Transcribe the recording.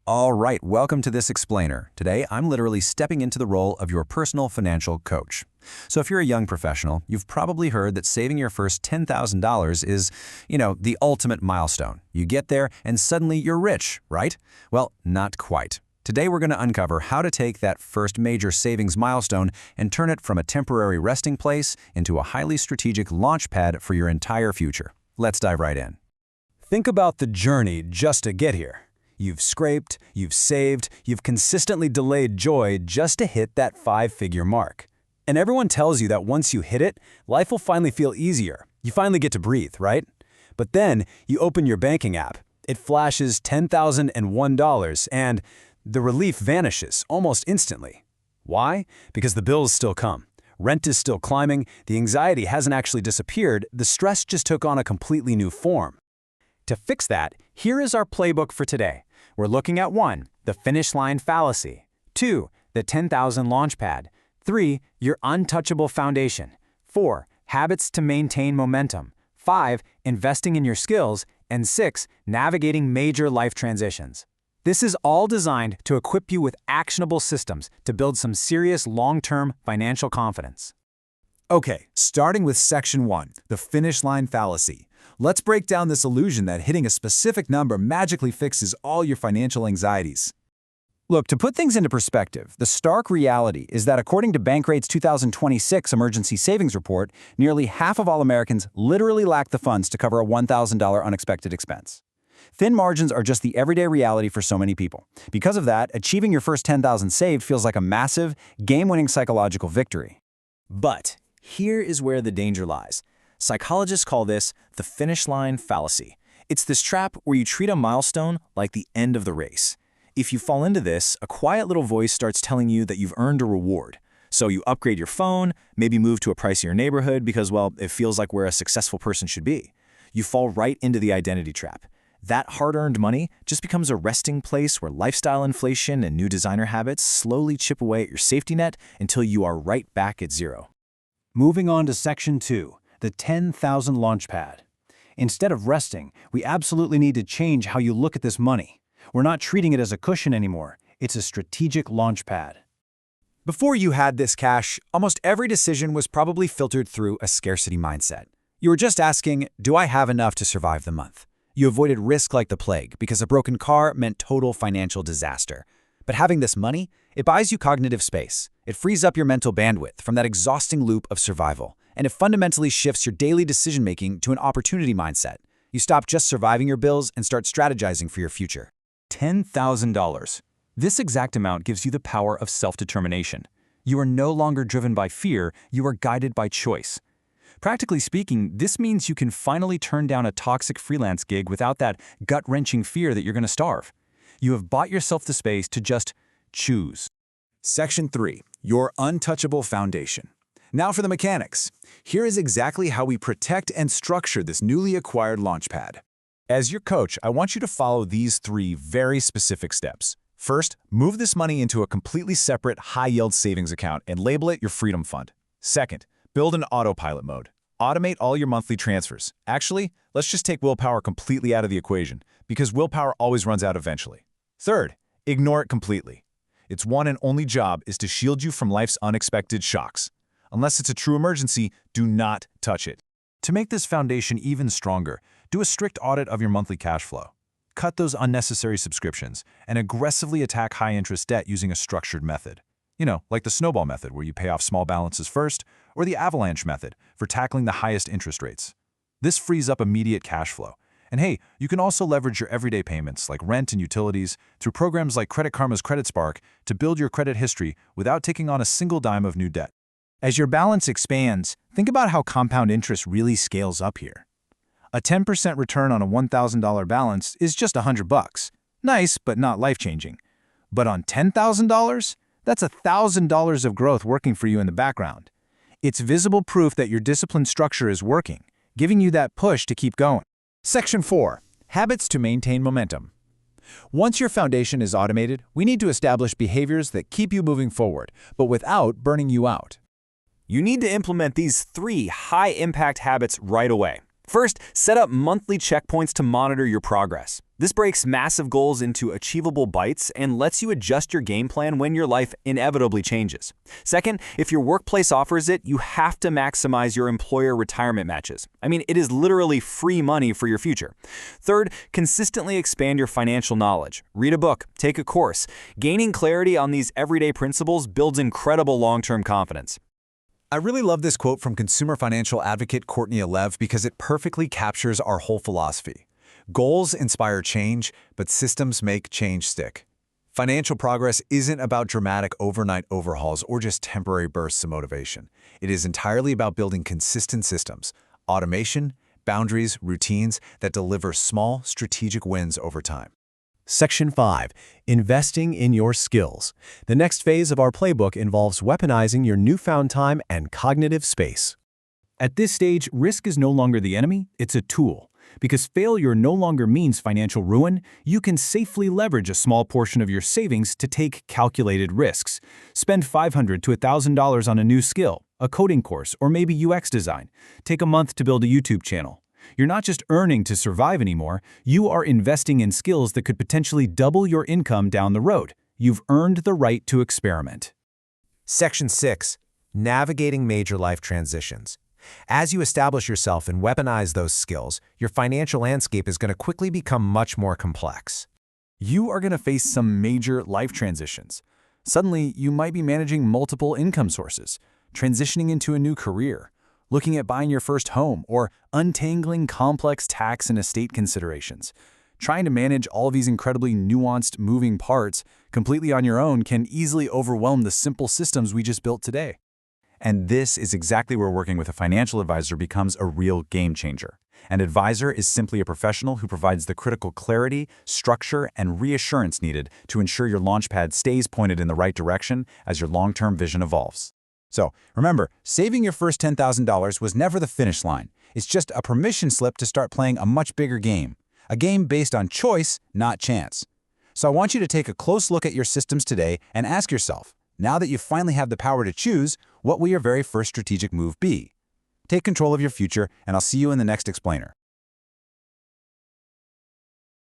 All right, welcome to this explainer. Today, I'm literally stepping into the role of your personal financial coach. So if you're a young professional, you've probably heard that saving your first $10,000 is, the ultimate milestone. You get there and suddenly you're rich, right? Well, not quite. Today, we're going to uncover how to take that first major savings milestone and turn it from a temporary resting place into a highly strategic launch pad for your entire future. Let's dive right in. Think about the journey just to get here. You've scraped, you've saved, you've consistently delayed joy just to hit that five-figure mark. And everyone tells you that once you hit it, life will finally feel easier. You finally get to breathe, right? But then you open your banking app. It flashes $10,001 and the relief vanishes almost instantly. Why? Because the bills still come. Rent is still climbing, the anxiety hasn't actually disappeared, the stress just took on a completely new form. To fix that, here is our playbook for today. We're looking at 1. The finish line fallacy. 2. The 10,000 launchpad. 3. Your untouchable foundation. 4. Habits to maintain momentum. 5. Investing in your skills. And 6. Navigating major life transitions. This is all designed to equip you with actionable systems to build some serious long-term financial confidence. Okay, starting with Section 1, the finish line fallacy. Let's break down this illusion that hitting a specific number magically fixes all your financial anxieties. Look, to put things into perspective, the stark reality is that according to Bankrate's 2026 Emergency Savings Report, nearly half of all Americans literally lack the funds to cover a $1,000 unexpected expense. Thin margins are just the everyday reality for so many people. Because of that, achieving your first $10,000 saved feels like a massive, game-winning psychological victory. But here is where the danger lies. Psychologists call this the finish line fallacy. It's this trap where you treat a milestone like the end of the race. If you fall into this, a quiet little voice starts telling you that you've earned a reward. So you upgrade your phone, maybe move to a pricier neighborhood because, well, it feels like where a successful person should be. You fall right into the identity trap. That hard-earned money just becomes a resting place where lifestyle inflation and new designer habits slowly chip away at your safety net until you are right back at zero. Moving on to Section 2, the 10,000 launchpad. Instead of resting, we absolutely need to change how you look at this money. We're not treating it as a cushion anymore. It's a strategic launchpad. Before you had this cash, almost every decision was probably filtered through a scarcity mindset. You were just asking, do I have enough to survive the month? You avoided risk like the plague because a broken car meant total financial disaster. But having this money, it buys you cognitive space. It frees up your mental bandwidth from that exhausting loop of survival. And it fundamentally shifts your daily decision-making to an opportunity mindset. You stop just surviving your bills and start strategizing for your future. $10,000. This exact amount gives you the power of self-determination. You are no longer driven by fear, you are guided by choice. Practically speaking, this means you can finally turn down a toxic freelance gig without that gut-wrenching fear that you're going to starve. You have bought yourself the space to just choose. Section 3, your untouchable foundation. Now for the mechanics. Here is exactly how we protect and structure this newly acquired launchpad. As your coach, I want you to follow these 3 very specific steps. First, move this money into a completely separate high-yield savings account and label it your Freedom Fund. Second, build an autopilot mode. Automate all your monthly transfers. Actually, let's just take willpower completely out of the equation, because willpower always runs out eventually. Third, ignore it completely. Its one and only job is to shield you from life's unexpected shocks. Unless it's a true emergency, do not touch it. To make this foundation even stronger, do a strict audit of your monthly cash flow. Cut those unnecessary subscriptions and aggressively attack high-interest debt using a structured method. Like the snowball method where you pay off small balances first, or the avalanche method for tackling the highest interest rates. This frees up immediate cash flow. And hey, you can also leverage your everyday payments like rent and utilities through programs like Credit Karma's Credit Spark to build your credit history without taking on a single dime of new debt. As your balance expands, think about how compound interest really scales up here. A 10% return on a $1,000 balance is just $100. Nice, but not life-changing. But on $10,000, that's $1,000 of growth working for you in the background. It's visible proof that your disciplined structure is working, giving you that push to keep going. Section 4, habits to maintain momentum. Once your foundation is automated, we need to establish behaviors that keep you moving forward, but without burning you out. You need to implement these 3 high-impact habits right away. First, set up monthly checkpoints to monitor your progress. This breaks massive goals into achievable bites and lets you adjust your game plan when your life inevitably changes. Second, if your workplace offers it, you have to maximize your employer retirement matches. I mean, it is literally free money for your future. Third, consistently expand your financial knowledge. Read a book, take a course. Gaining clarity on these everyday principles builds incredible long-term confidence. I really love this quote from consumer financial advocate Courtney Alev because it perfectly captures our whole philosophy. Goals inspire change, but systems make change stick. Financial progress isn't about dramatic overnight overhauls or just temporary bursts of motivation. It is entirely about building consistent systems, automation, boundaries, routines that deliver small, strategic wins over time. Section 5. Investing in your skills. The next phase of our playbook involves weaponizing your newfound time and cognitive space. At this stage, risk is no longer the enemy, it's a tool. Because failure no longer means financial ruin, you can safely leverage a small portion of your savings to take calculated risks. Spend $500 to $1,000 on a new skill, a coding course, or maybe UX design. Take a month to build a YouTube channel. You're not just earning to survive anymore, you are investing in skills that could potentially double your income down the road. You've earned the right to experiment. Section 6. Navigating major life transitions. As you establish yourself and weaponize those skills, your financial landscape is going to quickly become much more complex. You are going to face some major life transitions. Suddenly, you might be managing multiple income sources, transitioning into a new career, looking at buying your first home, or untangling complex tax and estate considerations. Trying to manage all of these incredibly nuanced, moving parts completely on your own can easily overwhelm the simple systems we just built today. And this is exactly where working with a financial advisor becomes a real game changer. An advisor is simply a professional who provides the critical clarity, structure, and reassurance needed to ensure your launchpad stays pointed in the right direction as your long-term vision evolves. So, remember, saving your first $10,000 was never the finish line. It's just a permission slip to start playing a much bigger game. A game based on choice, not chance. So I want you to take a close look at your systems today and ask yourself, now that you finally have the power to choose, what will your very first strategic move be? Take control of your future, and I'll see you in the next explainer.